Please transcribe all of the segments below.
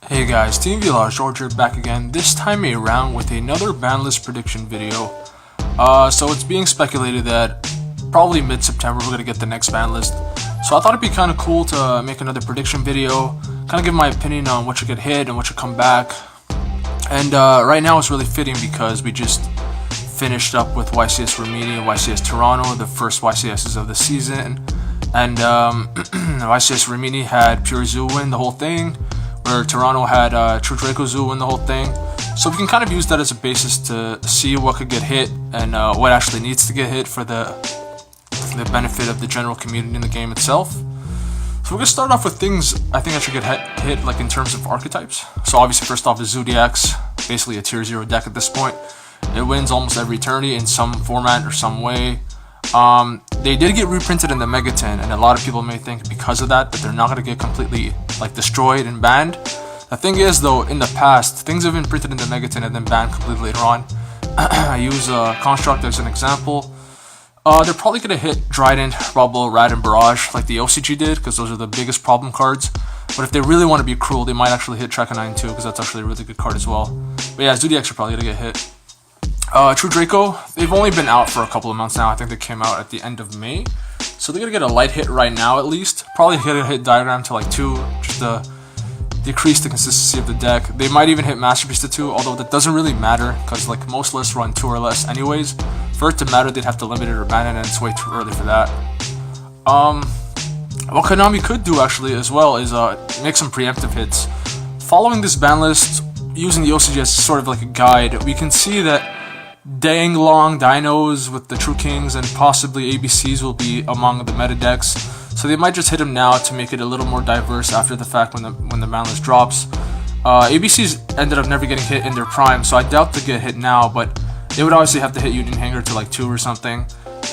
Hey guys, TeamVLR George here back again, this time around with another Banlist prediction video. So it's being speculated that probably mid-September we're going to get the next Banlist. So I thought it'd be kind of cool to make another prediction video, kind of give my opinion on what should get hit and what should come back. And right now it's really fitting because we just finished up with YCS Rimini and YCS Toronto, the first YCSs of the season. And YCS Rimini had Pure Zoo win the whole thing, where Toronto had True Draco Zoo win the whole thing. So we can kind of use that as a basis to see what could get hit and what actually needs to get hit for the benefit of the general community in the game itself. So we're going to start off with things I think I should get hit like in terms of archetypes. So obviously first off is Zodiac's, basically a tier 0 deck at this point. It wins almost every tourney in some format or some way. They did get reprinted in the Megaton, and a lot of people may think because of that they're not going to get completely like destroyed and banned. The thing is though, in the past, things have been printed in the Megaton and then banned completely later on. I use Construct as an example. They're probably going to hit Trident, Rubble, Rad, and Barrage like the OCG did, because those are the biggest problem cards. But if they really want to be cruel, they might actually hit Trakanine too, because that's actually a really good card as well. But yeah, Zodiacs are probably going to get hit. True Draco, they've only been out for a couple of months now. I think they came out at the end of May. So they're going to get a light hit right now at least. Probably going to hit Diagram to like 2, just to decrease the consistency of the deck. They might even hit Masterpiece to 2, although that doesn't really matter, because like most lists run 2 or less anyways. For it to matter, they'd have to limit it or ban it, and it's way too early for that. What Konami could do actually as well is make some preemptive hits. Following this ban list, using the OCG as sort of like a guide, we can see that Dang Long Dinos with the True Kings and possibly ABCs will be among the meta decks. So they might just hit them now to make it a little more diverse after the fact when the ban list drops. ABCs ended up never getting hit in their prime, so I doubt they get hit now, but they would obviously have to hit Union Hanger to like 2 or something.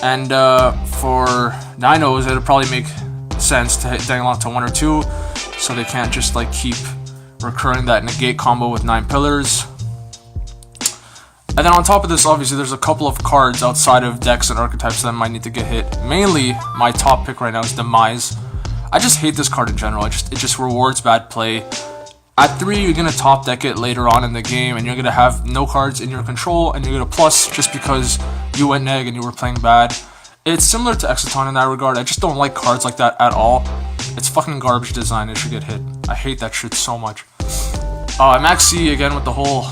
And for Dinos, it would probably make sense to hit Dang Long to 1 or 2, so they can't just like keep recurring that negate combo with 9 pillars. And then on top of this, obviously, there's a couple of cards outside of decks and archetypes that might need to get hit. Mainly, my top pick right now is Demise. I just hate this card in general. It just rewards bad play. At 3, you're going to top deck it later on in the game, and you're going to have no cards in your control, and you're going to plus just because you went neg and you were playing bad. It's similar to Exciton in that regard. I just don't like cards like that at all. It's fucking garbage design. It should get hit. I hate that shit so much. Maxi, again, with the whole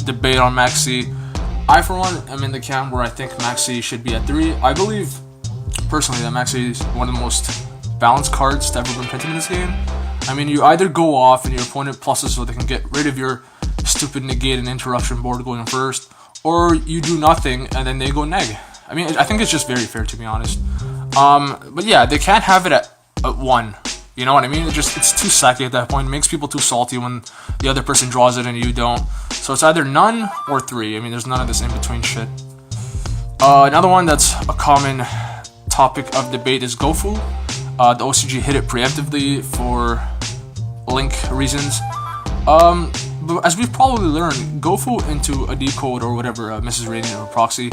debate on Maxi. I, for one, am in the camp where I think Maxi should be at 3. I believe, personally, that Maxi is one of the most balanced cards to ever been printed in this game. I mean, you either go off and your opponent pluses so they can get rid of your stupid negate and interruption board going first, or you do nothing and then they go neg. I mean, I think it's just very fair, to be honest. But yeah, they can't have it at 1. You know what I mean? It's too sacky at that point. It makes people too salty when the other person draws it and you don't. So it's either none or 3. I mean, there's none of this in-between shit. Another one that's a common topic of debate is Gofu. The OCG hit it preemptively for link reasons. But as we've probably learned, Gofu into a decode or whatever, Mrs. Radiant or proxy,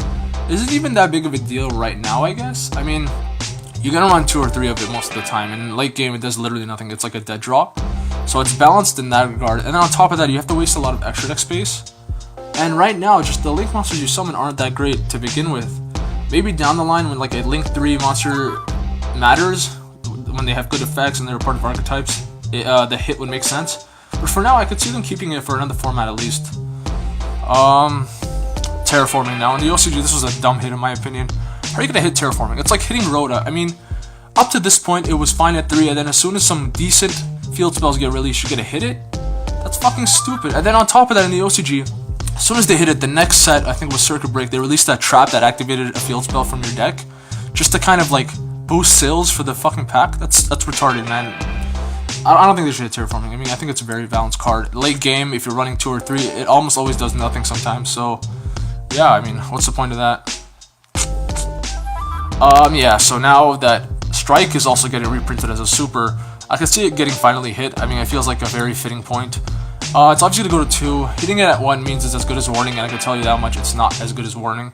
isn't even that big of a deal right now, I guess. I mean, you're gonna run 2 or 3 of it most of the time, and in late game it does literally nothing. It's like a dead draw, so it's balanced in that regard. And then on top of that, you have to waste a lot of extra deck space. And right now, just the link monsters you summon aren't that great to begin with. Maybe down the line when like a link 3 monster matters, when they have good effects and they're part of archetypes, the hit would make sense. But for now, I could see them keeping it for another format at least. Terraforming now. In the OCG, this was a dumb hit in my opinion. How are you gonna hit Terraforming? It's like hitting Rhoda. I mean, up to this point, it was fine at 3, and then as soon as some decent field spells get released, you're gonna hit it? That's fucking stupid. And then on top of that, in the OCG, as soon as they hit it, the next set, I think was Circuit Break, they released that trap that activated a field spell from your deck, just to kind of like boost sales for the fucking pack. That's retarded, man. I don't think they should hit Terraforming. I mean, I think it's a very balanced card. Late game, if you're running 2 or 3, it almost always does nothing sometimes, so yeah, I mean, what's the point of that? Yeah, so now that Strike is also getting reprinted as a super, I can see it getting finally hit. I mean, it feels like a very fitting point. It's obviously going to go to 2. Hitting it at 1 means it's as good as Warning, and I can tell you that much, it's not as good as Warning.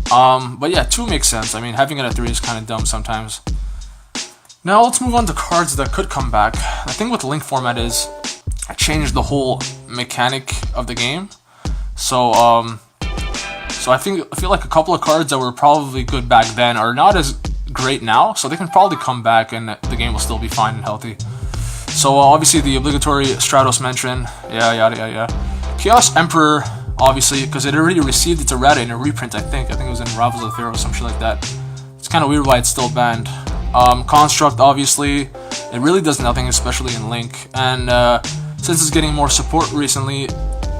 But yeah, 2 makes sense. I mean, having it at 3 is kind of dumb sometimes. Now let's move on to cards that could come back. The thing with Link format is, changed the whole mechanic of the game. So so I feel like a couple of cards that were probably good back then are not as great now, so they can probably come back and the game will still be fine and healthy. So obviously the obligatory Stratos mention, yeah. Chaos Emperor, obviously, because it already received its errata in a reprint, I think it was in Rivals of the Pharaoh or some shit like that. It's kind of weird why it's still banned. Construct, obviously, it really does nothing, especially in Link, and since it's getting more support recently,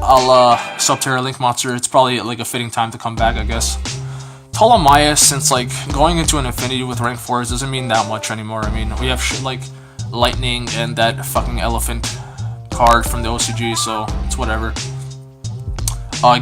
I'll Subterra Link Monster, it's probably like a fitting time to come back, I guess. Ptolemaeus, since like going into an Infinity with rank 4s doesn't mean that much anymore. I mean, we have shit like Lightning and that fucking elephant card from the OCG, so it's whatever.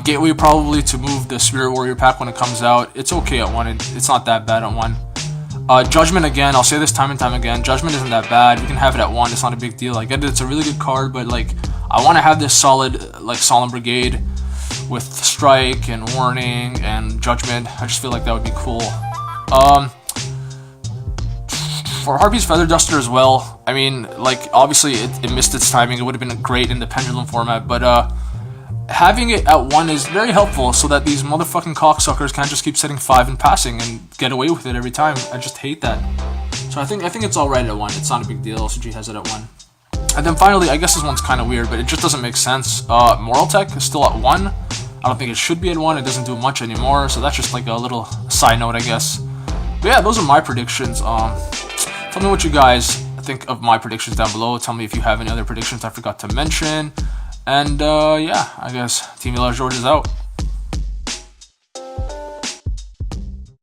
Gateway probably to move the Spirit Warrior pack when it comes out. It's okay at 1, it's not that bad at 1. Judgment again, I'll say this time and time again, Judgment isn't that bad, you can have it at 1, it's not a big deal. I get it, it's a really good card, but like, I want to have this solid, like, Solemn Brigade with Strike and Warning and Judgment. I just feel like that would be cool. For Harpy's Feather Duster as well, I mean, like, obviously it missed its timing, it would have been great in the Pendulum format, but having it at 1 is very helpful so that these motherfucking cocksuckers can't just keep setting 5 and passing and get away with it every time. I just hate that. So I think it's alright at 1, it's not a big deal, OCG has it at 1. And then finally, I guess this one's kind of weird, but it just doesn't make sense. Moral Tech is still at 1. I don't think it should be at 1. It doesn't do much anymore, so that's just like a little side note, I guess. But yeah, those are my predictions. Tell me what you guys think of my predictions down below. Tell me if you have any other predictions I forgot to mention. And yeah, I guess TeamVLR George is out.